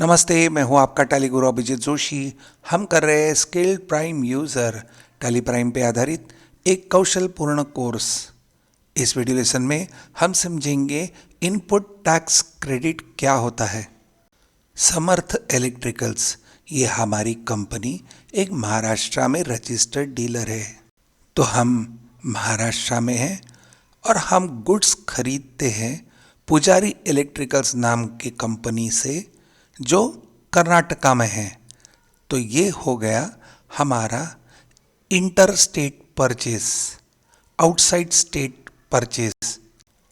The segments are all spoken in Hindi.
नमस्ते, मैं हूं आपका टैली गुरु अभिजीत जोशी। हम कर रहे हैं skilled prime user tally prime पे आधारित एक कौशल पूर्ण कोर्स। इस वीडियो लेसन में हम समझेंगे इनपुट टैक्स क्रेडिट क्या होता है। समर्थ इलेक्ट्रिकल्स, ये हमारी कंपनी एक महाराष्ट्र में रजिस्टर्ड डीलर है। तो हम महाराष्ट्र में हैं और हम गुड्स खरीदते हैं पुजारी इलेक्ट्रिकल्स नाम की कंपनी से जो कर्नाटका में है। तो ये हो गया हमारा inter state purchase, outside state purchase.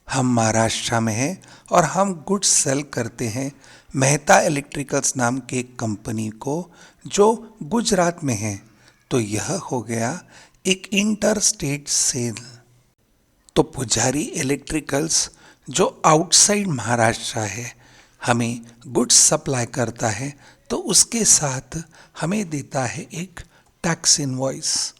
हम महाराष्ट्र में हैं और हम गुड्स सेल करते हैं मेहता इलेक्ट्रिकल्स नाम के कंपनी को जो गुजरात में है। तो यह हो गया एक इंटर स्टेट सेल। तो पुजारी इलेक्ट्रिकल्स जो आउटसाइड महाराष्ट्र है हमें गुड्स सप्लाई करता है, तो उसके साथ हमें देता है एक टैक्स इनवॉइस।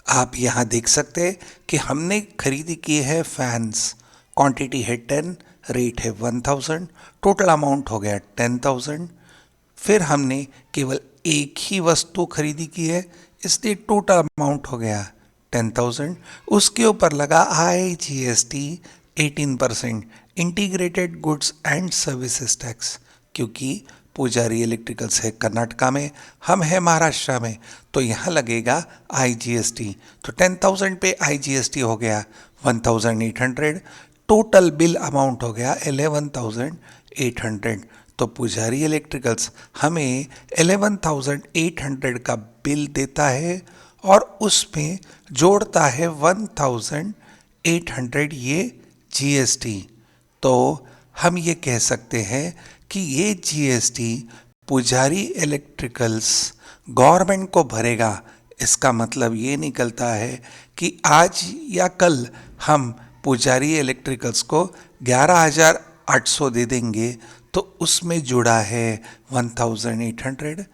आप यहाँ देख सकते हैं कि हमने खरीदी की है फैंस, क्वांटिटी है 10, रेट है 1000, टोटल अमाउंट हो गया 10,000। फिर हमने केवल एक ही वस्तु खरीदी की है, इसलिए टोटल अमाउंट हो गया 10,000। उसके ऊपर लगा IGST 18%, integrated goods and services tax. क्योंकि पुजारी इलेक्ट्रिकल्स है कर्नाटका में, हम है महाराष्ट्र में, तो यहाँ लगेगा IGST। तो 10,000 पे IGST हो गया 1,800, टोटल बिल अमाउंट हो गया 11,800। तो पुजारी इलेक्ट्रिकल्स हमें 11,800 का बिल देता है और उसमें जोड़ता है 1,800 ये GST। तो हम ये कह सकते हैं कि ये GST पुजारी इलेक्ट्रिकल्स गवर्नमेंट को भरेगा। इसका मतलब ये निकलता है कि आज या कल हम पुजारी इलेक्ट्रिकल्स को 11,800 दे देंगे, तो उसमें जुड़ा है 1,800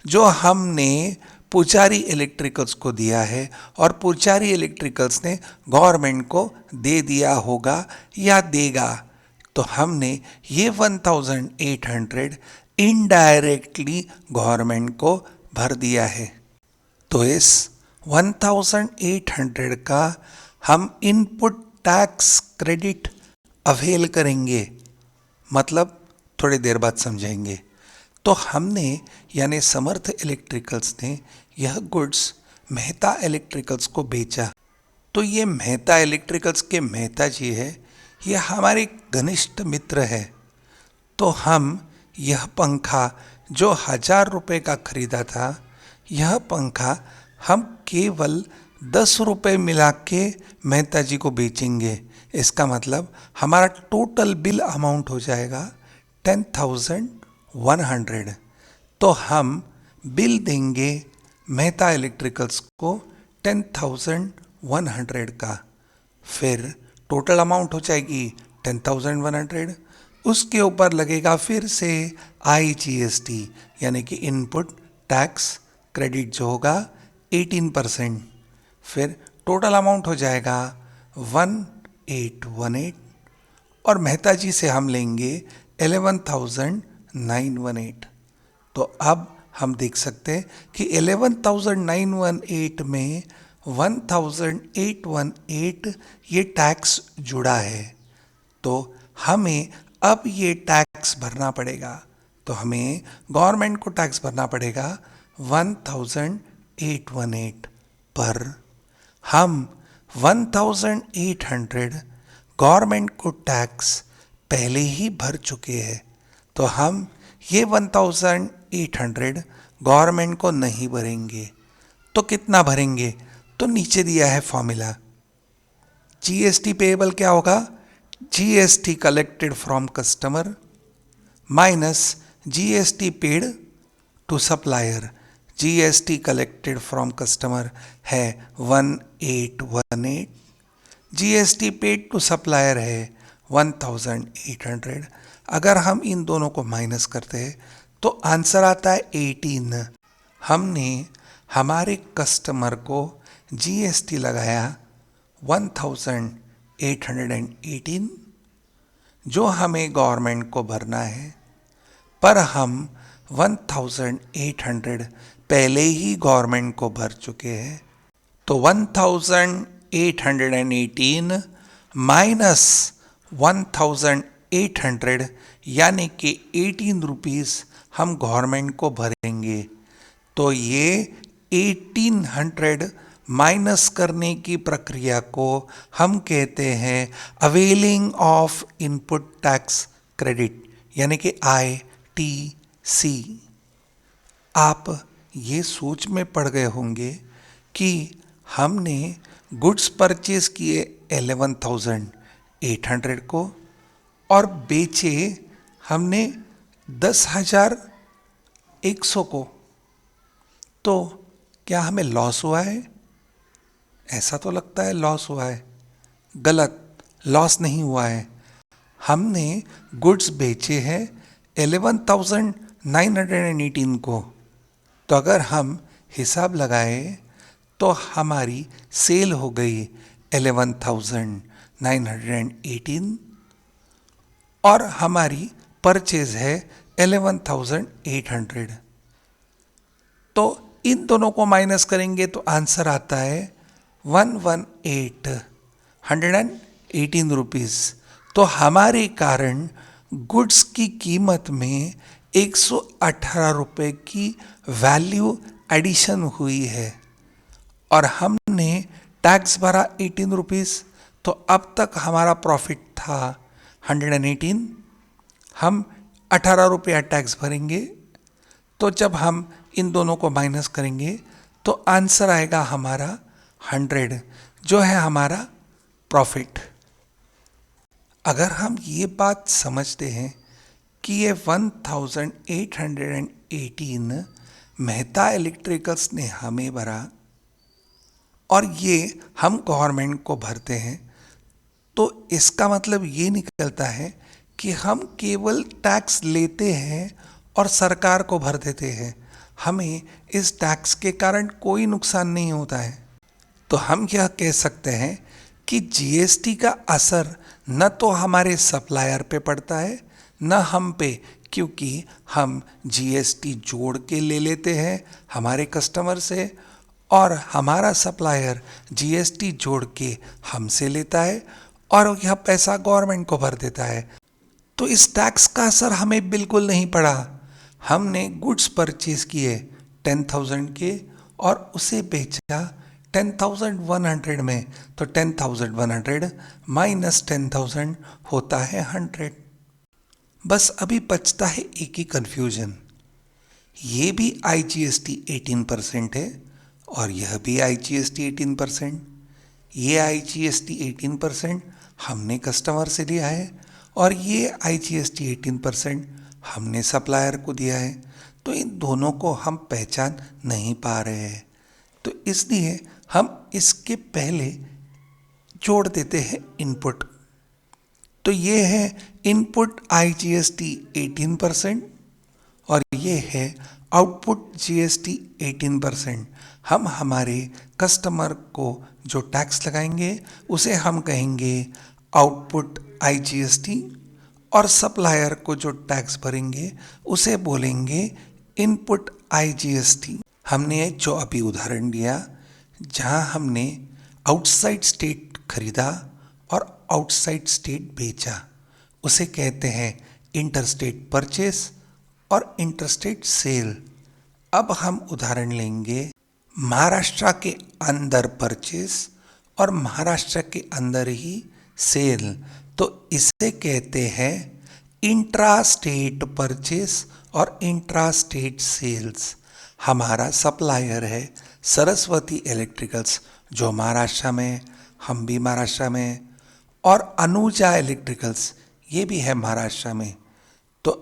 जो हमने पुजारी इलेक्ट्रिकल्स को दिया है और पुजारी इलेक्ट्रिकल्स ने गवर्नमेंट को दे दिया होगा या देगा। तो हमने ये 1,800 इनडायरेक्टली गवर्नमेंट को भर दिया है। तो इस 1,800 का हम इनपुट टैक्स क्रेडिट अवेल करेंगे, मतलब थोड़ी देर बाद समझेंगे। तो हमने यानी समर्थ इलेक्ट्रिकल्स ने यह गुड्स मेहता इलेक्ट्रिकल्स को बेचा। तो ये मेहता इलेक्ट्रिकल्स के मेहता जी है, ये हमारे घनिष्ठ मित्र है। तो हम यह पंखा जो 1,000 रुपये का खरीदा था, यह पंखा हम केवल 10 रुपये मिला के मेहता जी को बेचेंगे। इसका मतलब हमारा टोटल बिल अमाउंट हो जाएगा 10,100। तो हम बिल देंगे मेहता इलेक्ट्रिकल्स को 10,100 का। फिर टोटल अमाउंट हो जाएगी 10,100। उसके ऊपर लगेगा फिर से IGST यानी कि इनपुट टैक्स क्रेडिट जो होगा 18%। फिर टोटल अमाउंट हो जाएगा 1,818 और मेहता जी से हम लेंगे 11,918। तो अब हम देख सकते हैं कि 11,918 में 1,818 ये टैक्स जुड़ा है। तो हमें अब ये टैक्स भरना पड़ेगा। तो हमें गवर्नमेंट को टैक्स भरना पड़ेगा 1,818 पर। हम 1,800 गवर्नमेंट को टैक्स पहले ही भर चुके हैं, तो हम ये 1,800 गवर्नमेंट को नहीं भरेंगे। तो कितना भरेंगे? तो नीचे दिया है फॉर्मूला। GST पेएबल क्या होगा? GST collected from customer minus GST paid to supplier. GST collected from customer है 1,818, GST पेड टू सप्लायर है 1,800। अगर हम इन दोनों को माइनस करते हैं तो आंसर आता है 18। हमने हमारे कस्टमर को GST लगाया 1,818 जो हमें गवर्नमेंट को भरना है, पर हम 1800 पहले ही गवर्नमेंट को भर चुके हैं। तो 1818 माइनस 1800 यानी कि 18 रुपीज़ हम गवर्नमेंट को भरेंगे। तो ये 1800 माइनस करने की प्रक्रिया को हम कहते हैं availing of input tax credit, यानी कि ITC। आप ये सोच में पड़ गए होंगे कि हमने गुड्स परचेज किए 11,800 को और बेचे हमने 10,100 को, तो क्या हमें लॉस हुआ है? ऐसा तो लगता है लॉस हुआ है। गलत, लॉस नहीं हुआ है। हमने गुड्स बेचे हैं 11,918 को। तो अगर हम हिसाब लगाएं तो हमारी सेल हो गई 11,918 और हमारी परचेज है 11,800। तो इन दोनों को माइनस करेंगे तो आंसर आता है 118 रुपीज़। तो हमारे कारण गुड्स की कीमत में 118 रुपये की वैल्यू एडिशन हुई है और हमने टैक्स भरा 18 रुपीज़। तो अब तक हमारा प्रॉफिट था 118, हम 18 रुपया टैक्स भरेंगे। तो जब हम इन दोनों को माइनस करेंगे तो आंसर आएगा हमारा 100, जो है हमारा प्रॉफिट। अगर हम ये बात समझते हैं कि ये 1818 मेहता इलेक्ट्रिकल्स ने हमें भरा और ये हम गवर्नमेंट को भरते हैं, तो इसका मतलब ये निकलता है कि हम केवल टैक्स लेते हैं और सरकार को भर देते हैं। हमें इस टैक्स के कारण कोई नुकसान नहीं होता है। तो हम यह कह सकते हैं कि जीएसटी का असर न तो हमारे सप्लायर पे पड़ता है न हम पे, क्योंकि हम जीएसटी जोड़ के ले लेते हैं हमारे कस्टमर से और हमारा सप्लायर जीएसटी जोड़ के हमसे लेता है और यह पैसा गवर्नमेंट को भर देता है। तो इस टैक्स का असर हमें बिल्कुल नहीं पड़ा। हमने गुड्स परचेज किए 10,000 के और उसे बेचा 10,100 में। तो 10,100 माइनस 10,000 होता है 100। बस अभी बचता है एक ही कन्फ्यूजन, ये भी IGST 18% है और यह भी IGST 18%। ये IGST 18% हमने कस्टमर से लिया है और ये IGST 18% हमने सप्लायर को दिया है। तो इन दोनों को हम पहचान नहीं पा रहे हैं, तो इसलिए हम इसके पहले जोड़ देते हैं इनपुट। तो ये है इनपुट IGST 18% और ये है आउटपुट GST 18%। हम हमारे कस्टमर को जो टैक्स लगाएंगे उसे हम कहेंगे आउटपुट IGST और सप्लायर को जो टैक्स भरेंगे उसे बोलेंगे इनपुट IGST। हमने जो अभी उदाहरण दिया जहां हमने आउटसाइड स्टेट खरीदा और आउटसाइड स्टेट बेचा, उसे कहते हैं इंटरस्टेट परचेस और इंटरस्टेट सेल। अब हम उदाहरण लेंगे महाराष्ट्र के अंदर परचेस और महाराष्ट्र के अंदर ही सेल। तो इसे कहते हैं इंट्रा स्टेट परचेस और इंट्रा स्टेट सेल्स। हमारा सप्लायर है सरस्वती इलेक्ट्रिकल्स जो महाराष्ट्र में, हम भी महाराष्ट्र में, और अनुजा इलेक्ट्रिकल्स ये भी है महाराष्ट्र में। तो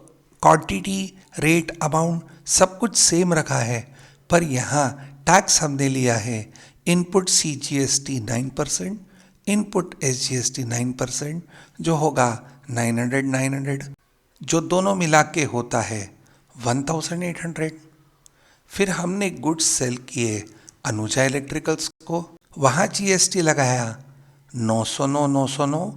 क्वांटिटी, रेट, अमाउंट सब कुछ सेम रखा है, पर यहाँ टैक्स हमने लिया है इनपुट CGST 9%, इनपुट SGST 9%, जो होगा 900 जो दोनों मिला के होता है 1,800। फिर हमने गुड्स सेल किए अनुजा इलेक्ट्रिकल्स को, वहाँ GST लगाया 909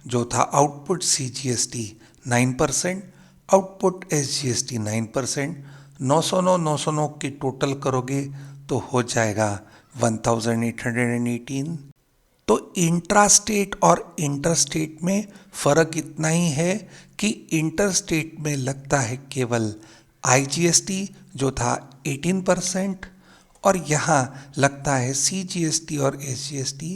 जो था आउटपुट CGST 9%, आउटपुट SGST 9%, 909 की टोटल करोगे तो हो जाएगा 1818। तो इंट्रास्टेट और इंटरस्टेट में फ़र्क इतना ही है कि इंटरस्टेट में लगता है केवल IGST जो था 18%, और यहाँ लगता है CGST और SGST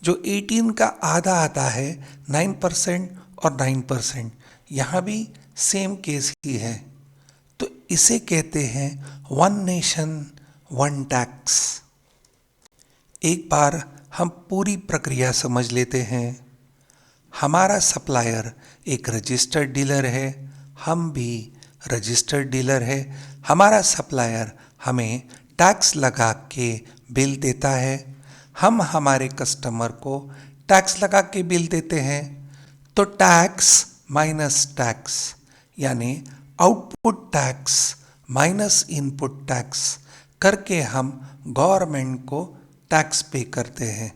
जो 18 का आधा आता है 9% और 9%। यहाँ भी सेम केस ही है। तो इसे कहते हैं वन नेशन वन टैक्स। एक बार हम पूरी प्रक्रिया समझ लेते हैं। हमारा सप्लायर एक रजिस्टर्ड डीलर है, हम भी रजिस्टर्ड डीलर है। हमारा सप्लायर हमें टैक्स लगा के बिल देता है, हम हमारे कस्टमर को टैक्स लगा के बिल देते हैं। तो टैक्स माइनस टैक्स यानी output tax minus input tax करके हम गवर्नमेंट को टैक्स पे करते हैं।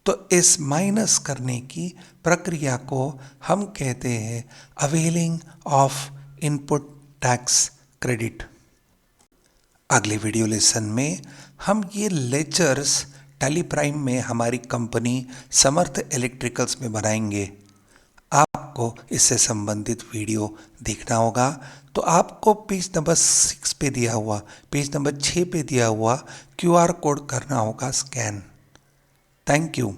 तो इस माइनस करने की प्रक्रिया को हम कहते हैं availing of input tax credit. अगले वीडियो लेसन में हम ये लेजर्स टैली प्राइम में हमारी कंपनी समर्थ इलेक्ट्रिकल्स में बनाएंगे। आपको इससे संबंधित वीडियो देखना होगा तो आपको पेज नंबर 6 पे दिया हुआ, पेज नंबर 6 पे दिया हुआ QR कोड करना होगा स्कैन। Thank you.